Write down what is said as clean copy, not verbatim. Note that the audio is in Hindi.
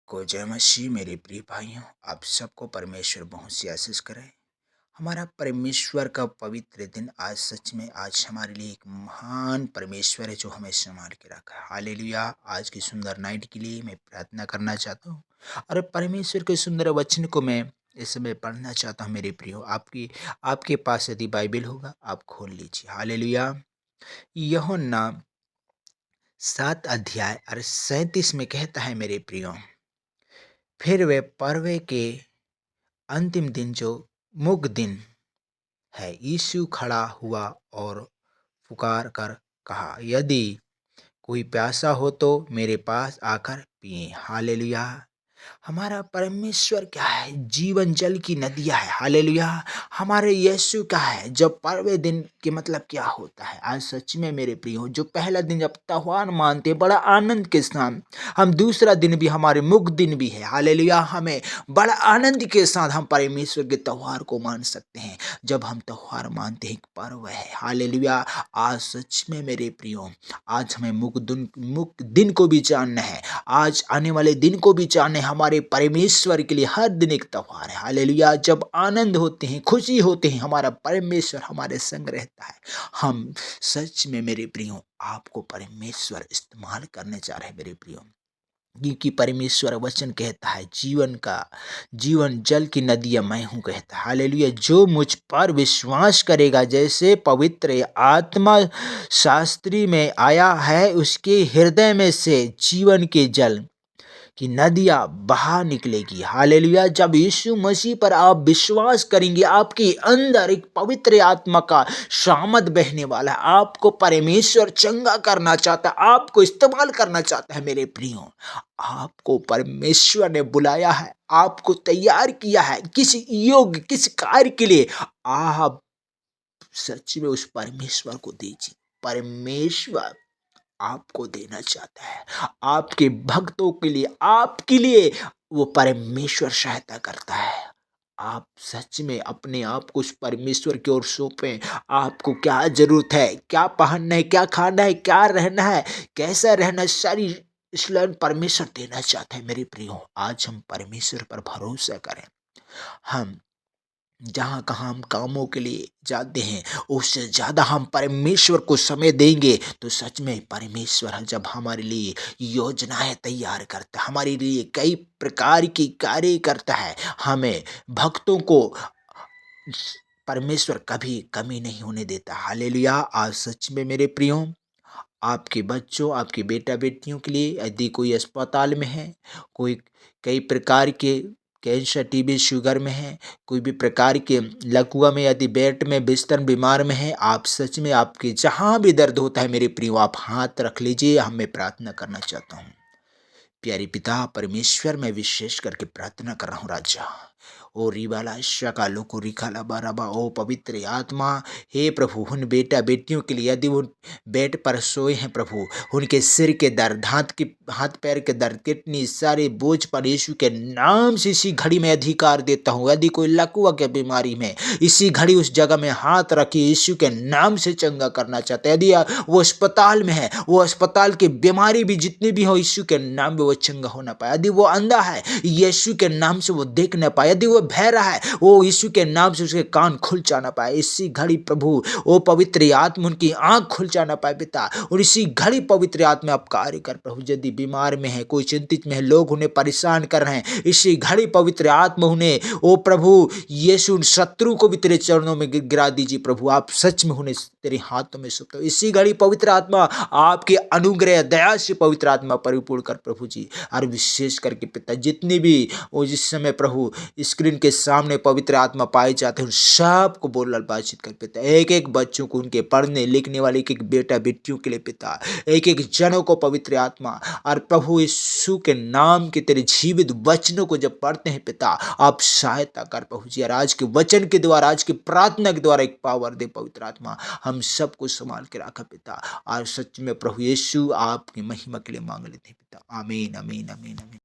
को जय मसीह। मेरे प्रिय भाइयों, आप सबको परमेश्वर बहुत सी आशीष करे। हमारा परमेश्वर का पवित्र दिन आज सच में आज हमारे लिए एक महान परमेश्वर है जो हमें संभाल के रखा है। हालेलुया। आज की सुंदर नाइट के लिए मैं प्रार्थना करना चाहता हूँ और परमेश्वर के सुंदर वचन को मैं इस समय पढ़ना चाहता हूँ। मेरे प्रियो, आपके पास यदि बाइबल होगा आप खोल लीजिए। हालेलुया। यूहन्ना 7 अध्याय और 37 में कहता है, मेरे प्रियो, फिर वे पर्व के अंतिम दिन जो मुग दिन है, यीशु खड़ा हुआ और पुकार कर कहा, यदि कोई प्यासा हो तो मेरे पास आकर पिए। हालेलुया। हमारा परमेश्वर क्या है? जीवन जल की नदियाँ है। हालेलुया। हमारे यीशु क्या है? जब पर्व दिन के मतलब क्या होता है? आज सच में मेरे प्रियो, जो पहला दिन जब त्योहार मानते बड़ा आनंद के साथ, हम दूसरा दिन भी हमारे मुख दिन भी है। हालेलुया। हमें बड़ा आनंद के साथ हम परमेश्वर के त्योहार को मान सकते हैं। जब हम त्योहार मानते हैं, एक पर्व है। हालेलुया। आज सच में मेरे प्रियो, आज हमें मुख दिन को भी जानना है। आज आने वाले दिन को भी जानना है। हमारे परमेश्वर के लिए हर दिन एक त्योहार है। हालेलुया। जब आनंद होते हैं, खुशी होते हैं, हमारा परमेश्वर हमारे संग रहता है। हम सच में मेरे प्रियो, आपको परमेश्वर इस्तेमाल करने जा रहे हैं मेरे प्रियो, क्योंकि परमेश्वर वचन कहता है, जीवन जल की नदियाँ मैं हूँ कहता है। हालेलुया। जो मुझ पर विश्वास करेगा, जैसे पवित्र आत्मा शास्त्री में आया है, उसके हृदय में से जीवन के जल की नदियाँ बहा निकलेगी। हालेलुया। जब यीशु मसीह पर आप विश्वास करेंगे, आपके अंदर एक पवित्र आत्मा का सामर्थ बहने वाला है। आपको परमेश्वर चंगा करना चाहता है, आपको इस्तेमाल करना चाहता है। मेरे प्रियो, आपको परमेश्वर ने बुलाया है, आपको तैयार किया है किसी योग्य किसी कार्य के लिए। आप सच में उस परमेश्वर को दीजिए। परमेश्वर आपको देना चाहता है। आपके भक्तों के लिए, आपके लिए वो परमेश्वर सहायता करता है। आप सच में अपने आप को उस परमेश्वर की ओर सौंपें। आपको क्या जरूरत है, क्या पहनना है, क्या खाना है, क्या रहना है, कैसा रहना है, सारी इसलिए परमेश्वर देना चाहता है। मेरे प्रियो, आज हम परमेश्वर पर भरोसा करें। हम जहाँ कहाँ हम कामों के लिए जाते हैं, उससे ज़्यादा हम परमेश्वर को समय देंगे तो सच में परमेश्वर जब हमारे लिए योजनाएं तैयार करता है, हमारे लिए कई प्रकार की कार्य करता है, हमें भक्तों को परमेश्वर कभी कमी नहीं होने देता। हालेलुया। आज सच में मेरे प्रियो, आपके बच्चों, आपके बेटा बेटियों के लिए यदि कोई अस्पताल में है, कोई कई प्रकार के कैंसर, टीबी, शुगर में है, कोई भी प्रकार के लकवा में, यदि पेट में बिस्तर बीमार में है, आप सच में आपके जहाँ भी दर्द होता है मेरे प्रियो, आप हाथ रख लीजिए। हम मैं प्रार्थना करना चाहता हूँ। प्यारे पिता परमेश्वर, मैं विशेष करके प्रार्थना कर रहा हूँ राजा। ओ रिबाला शकालो को रिखाला बाराबा, ओ पवित्र आत्मा, हे प्रभु, उन बेटा बेटियों के लिए यदि वो बेड पर सोए हैं प्रभु, उनके सिर के दर्द, हाथ पैर के दर्द, कितनी सारे बोझ पर यीशु के नाम से इसी घड़ी में अधिकार देता हूँ। यदि कोई लकवा के बीमारी में, इसी घड़ी उस जगह में हाथ रखिए, यीशु के नाम से चंगा करना चाहता है। यदि वो अस्पताल में है, वो अस्पताल की बीमारी भी जितनी भी हो, यीशु के नाम में वो चंगा हो ना पाए। यदि वो अंधा है, यीशु के नाम से वो देख ना पाए। यदि वो बहरा है, वो यीशु के नाम से उसके कान खुल जाना पाए। इसी घड़ी प्रभु, ओ पवित्र आत्मा, उनकी आंख खुल जाना पाए पिता। और इसी घड़ी पवित्र आत्मा आप कार्य कर प्रभु। यदि बीमार में है, कोई चिंतित में है, लोग उन्हें परेशान कर रहे हैं, इसी घड़ी पवित्र आत्मा उन्हें, ओ प्रभु यीशु, उन शत्रु को भी तेरे चरणों में गिरा दीजिए प्रभु। आप सच में उन्हें तेरे हाथों में सौंपते हो। इसी घड़ी पवित्र आत्मा आपके अनुग्रह दया से पवित्र आत्मा परिपूर्ण कर प्रभु जी। और विशेष करके पिता, जितने भी वो जिस समय प्रभु स्क्रीन के सामने पवित्र आत्मा पाए जाते हैं, उन सब को बोल बातचीत कर पिता। एक एक बच्चों को, उनके पढ़ने लिखने वाले एक एक बेटा बेटियों के लिए पिता, एक एक जनों को पवित्र आत्मा और प्रभु यीशु के नाम के तेरे जीवित वचनों को जब पढ़ते हैं पिता, आप सहायता कर प्रभु जी। और आज के वचन के द्वारा, आज की प्रार्थना के द्वारा एक पावर दे पवित्र आत्मा। हम सबको संभाल के रखा पिता। और सच में प्रभु यीशु आपकी महिमा के लिए मांग लेते हैं पिता। आमीन, आमीन, आमीन, आमीन।